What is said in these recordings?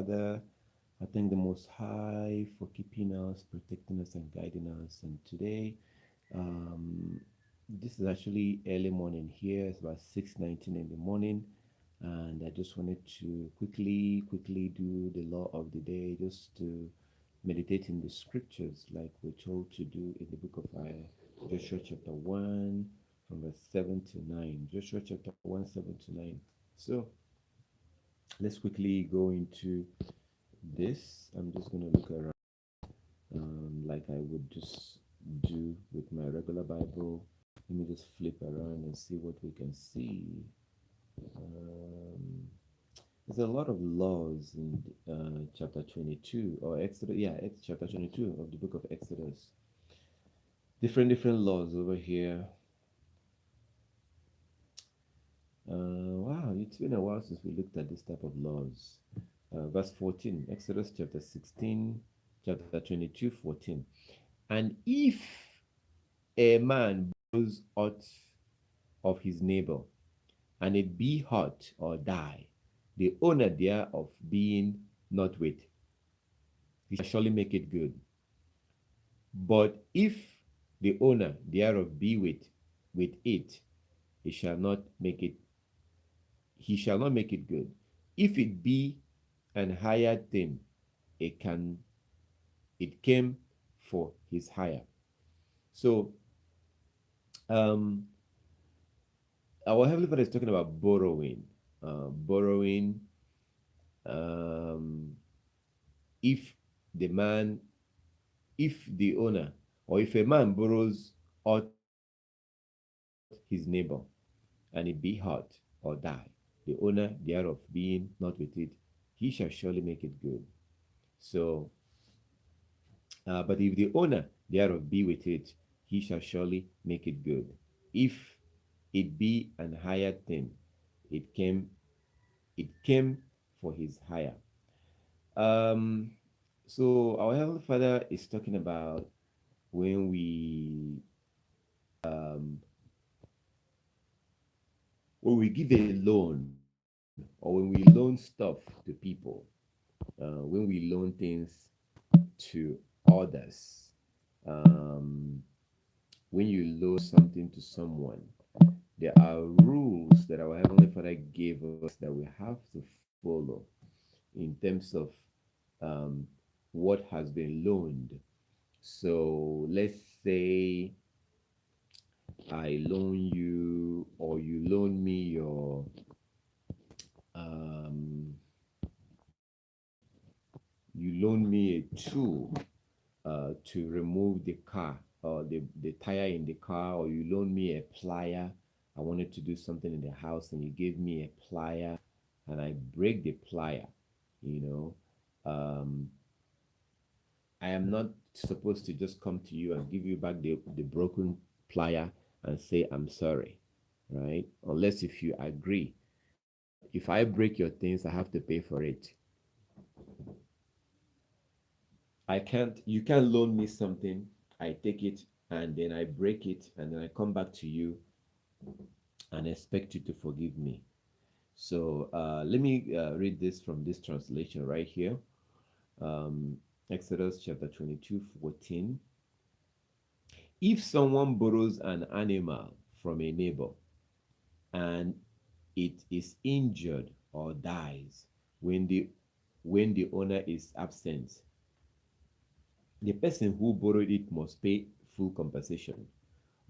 Father. I thank the Most High for keeping us, protecting us, and guiding us. And today, um, this is actually early morning here. It's about 6:19 in the morning, and I just wanted to quickly do the law of the day, just to meditate in the scriptures, like we're told to do in the book of Joshua chapter 1, from verse 7 to 9. Joshua chapter 1, 7 to 9. So let's quickly go into this. I'm just going to look around, like I would just do with my regular Bible. Let me just flip around and see what we can see. Um, there's a lot of laws in chapter 22 or Exodus. Yeah, it's chapter 22 of the book of Exodus. Different laws over here. Wow, it's been a while since we looked at this type of laws. Verse 14, Exodus chapter 16, chapter 22, 14. And if a man borrows aught of his neighbor, and it be hurt or die, the owner thereof being not with, he shall surely make it good. But if the owner thereof be with it, he shall not make it he shall not make it good. If it be an hired thing, it came for his hire. So um our Heavenly Father is talking about borrowing. Borrowing, um if the man if the owner, or if a man borrows out his neighbor, and it be hurt or die, the owner thereof being not with it, he shall surely make it good. So but if the owner thereof be with it, he shall surely make it good. If it be an hired thing, it came it came for his hire. Um, so our Heavenly Father is talking about when um, we give a loan, or when we loan stuff to people, when we loan things to others, um, when you loan something to someone, there are rules that our Heavenly Father gave us that we have to follow in terms of um, what has been loaned. So let's say I loan you, or you loan me your um, you loan me a tool to remove the car, or the tire in the car, or you loan me a plier. I wanted to do something in the house, and you gave me a plier, and I break the plier. You know, I am not supposed to just come to you and give you back the broken plier and say I'm sorry, right? Unless if you agree. If I break your things, I have to pay for it. I can't, you can't loan me something, I take it, and then I break it, and then I come back to you and expect you to forgive me. So let me read this from this translation right here. Um, Exodus chapter 22, 14. If someone borrows an animal from a neighbor, and it is injured or dies when the owner is absent, the person who borrowed it must pay full compensation.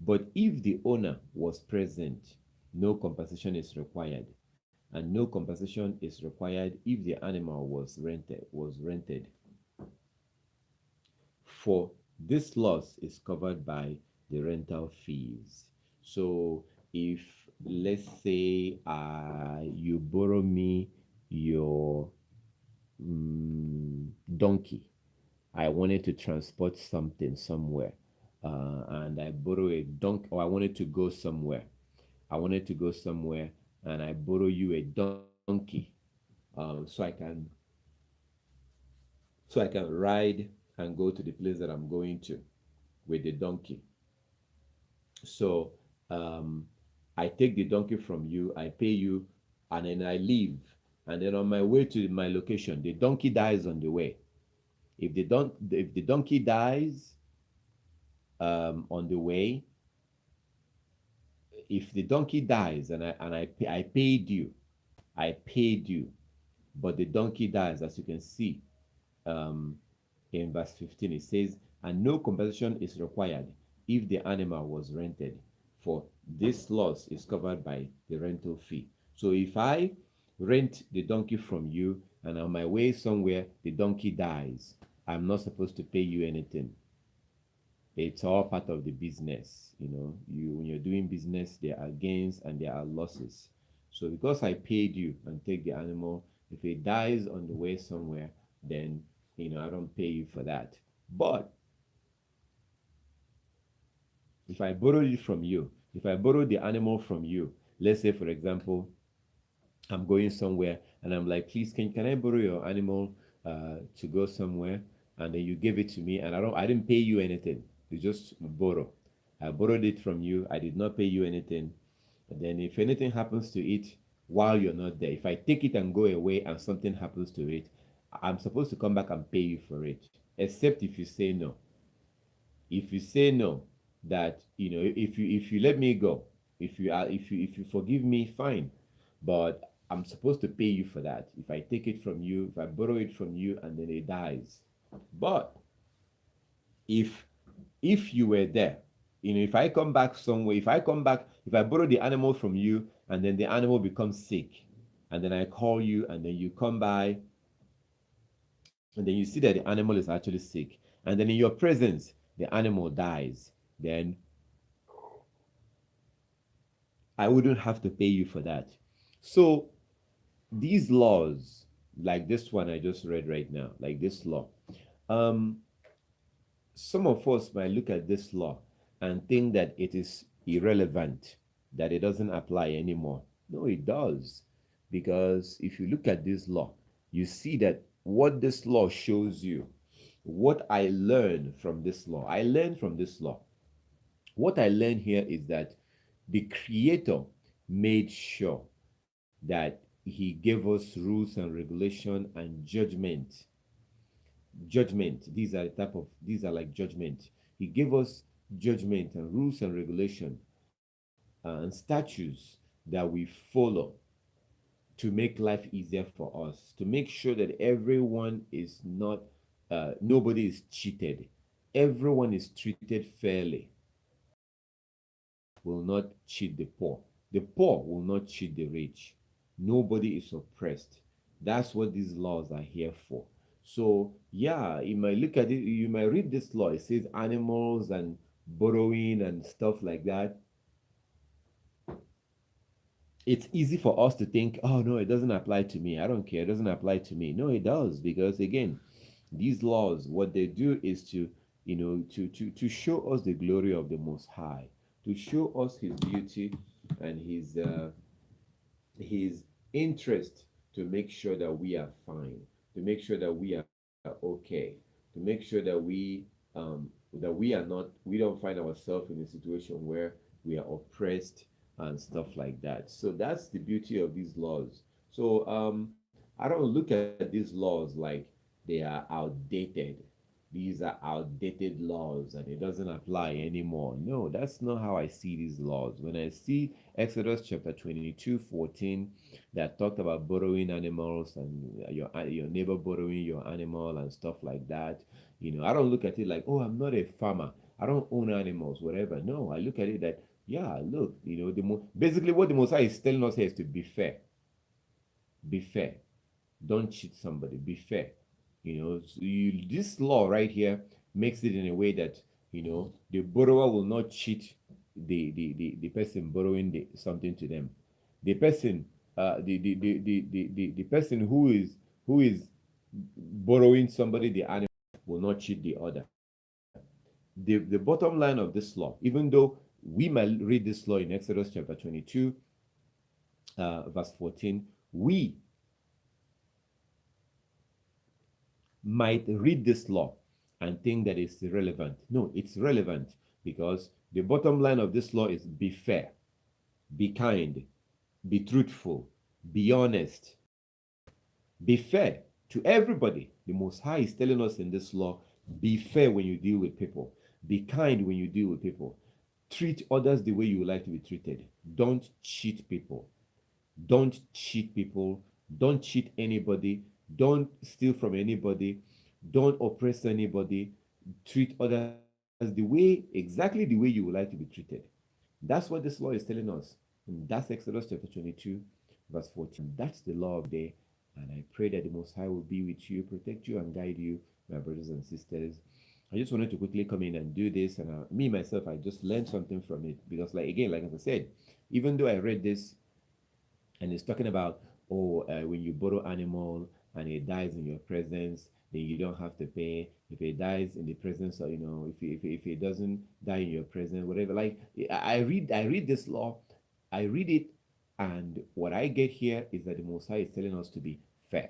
But if the owner was present, no compensation is required, and no compensation is required if the animal was rented. For this loss is covered by the rental fees. So if, let's say, you borrow me your donkey, I wanted to transport something somewhere, and I borrow a donkey, or I wanted to go somewhere. I wanted to go somewhere, and I borrow you a donkey, so I can ride and go to the place that I'm going to with the donkey. So um, I take the donkey from you, I pay you, and then I leave. and then on my way to my location, the donkey dies on the way. If the donkey dies on the way, if the donkey dies and I paid you, but the donkey dies, as you can see um, in verse 15, it says, and no compensation is required if the animal was rented, for this loss is covered by the rental fee. So if I rent the donkey from you and on my way somewhere the donkey dies, I'm not supposed to pay you anything. It's all part of the business. When you're doing business, there are gains and there are losses. So because I paid you and take the animal, if it dies on the way somewhere, then I don't pay you for that. But if I borrowed it from you, if I borrowed the animal from you, let's say for example, I'm going somewhere and I'm like, please, can I borrow your animal to go somewhere? And then you give it to me, and I didn't pay you anything. You just borrow. I borrowed it from you. I did not pay you anything. And then if anything happens to it while you're not there, if I take it and go away and something happens to it, I'm supposed to come back and pay you for it, except if you say no. If you say no, that if you let me go, if you forgive me, fine, but I'm supposed to pay you for that. If I take it from you, if I borrow it from you and then it dies. But if you were there, if I come back somewhere, if I borrow the animal from you and then the animal becomes sick, and then I call you and then you come by and then you see that the animal is actually sick, and then in your presence the animal dies, then I wouldn't have to pay you for that. So these laws, like this one I just read right now, like this law, some of us might look at this law and think that it is irrelevant, that it doesn't apply anymore. No, it does. Because if you look at this law, you see that what this law shows you, what I learned from this law, what I learned here is that the Creator made sure that He gave us rules and regulation and judgment. These are like judgment. He gave us judgment and rules and regulation and statutes that we follow to make life easier for us, to make sure that everyone is not nobody is cheated, everyone is treated fairly. Will not cheat the poor will not cheat the rich, nobody is oppressed. That's what these laws are here for. So yeah, you might look at it, you might read this law, it says animals and borrowing and stuff like that. It's easy for us to think, oh no, it doesn't apply to me, I don't care, it doesn't apply to me. No, it does, because again, these laws, what they do is to to show us the glory of the Most High, to show us His beauty and his interest, to make sure that we are fine, to make sure that we are okay, to make sure that we don't find ourselves in a situation where we are oppressed and stuff like that. So that's the beauty of these laws. So I don't look at these laws like they are outdated. These are outdated laws and it doesn't apply anymore. No, that's not how I see these laws. When I see Exodus chapter 22:14 that talked about borrowing animals and your neighbor borrowing your animal and stuff like that, I don't look at it like, oh, I'm not a farmer, I don't own animals, whatever. No, I look at it that, yeah, look, basically what the Messiah is telling us here is to be fair. Be fair. Don't cheat somebody. Be fair. So this law right here makes it in a way that the borrower will not cheat the person borrowing something to them. The person the person who is borrowing somebody the animal will not cheat the other. The bottom line of this law, even though we might read this law in Exodus chapter 22 verse 14, we might read this law and think that it's irrelevant. No, it's relevant, because the bottom line of this law is be fair, be kind, be truthful, be honest, Be fair to everybody. The Most High is telling us in this law, be fair when you deal with people. Be kind when you deal with people. Treat others the way you would like to be treated. Don't cheat people. Don't cheat people. Don't cheat anybody. Don't steal from anybody. Don't oppress anybody. Treat others exactly the way you would like to be treated. That's what this law is telling us. And that's Exodus chapter 22, verse 14. That's the law of the day. And I pray that the Most High will be with you, protect you, and guide you, my brothers and sisters. I just wanted to quickly come in and do this. And me, myself, I just learned something from it. Because, like, again, like as I said, even though I read this and it's talking about, oh, when you borrow animal and it dies in your presence, then you don't have to pay. If it dies in the presence of, if it doesn't die in your presence, whatever. Like, I read this law, I read it, and what I get here is that the Most High is telling us to be fair.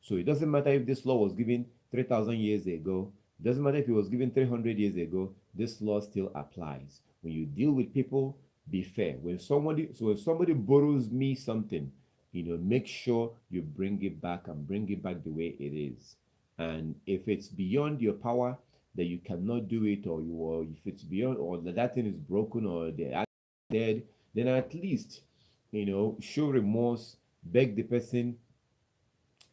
So it doesn't matter if this law was given 3,000 years ago. It doesn't matter if it was given 300 years ago. This law still applies. When you deal with people, be fair. When somebody borrows me something, make sure you bring it back and bring it back the way it is. And if it's beyond your power that you cannot do it, or if it's beyond, or that thing is broken, or they're dead, then at least show remorse, beg the person,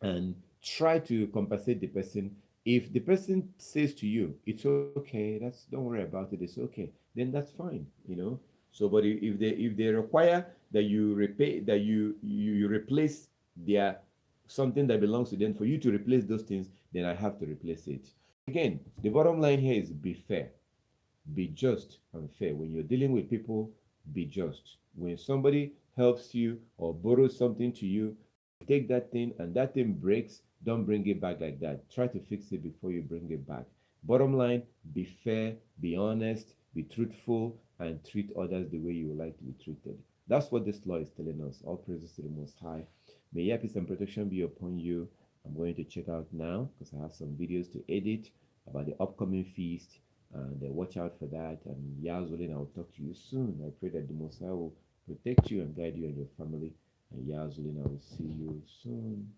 and try to compensate the person. If the person says to you, "It's okay, don't worry about it, it's okay," then that's fine. So, but if they require that you repay, that you replace their something that belongs to them, for you to replace those things, then I have to replace it. Again, the bottom line here is be fair, be just and fair. When you're dealing with people, be just. When somebody helps you or borrows something to you, take that thing and that thing breaks, don't bring it back like that. Try to fix it before you bring it back. Bottom line, be fair, be honest, be truthful, and treat others the way you would like to be treated. That's what this law is telling us. All praises to the Most High. May your peace and protection be upon you. I'm going to check out now because I have some videos to edit about the upcoming feast, and watch out for that. And Yazulin, I'll talk to you soon. I pray that the Most High will protect you and guide you and your family. And Yazulin, I will see you soon.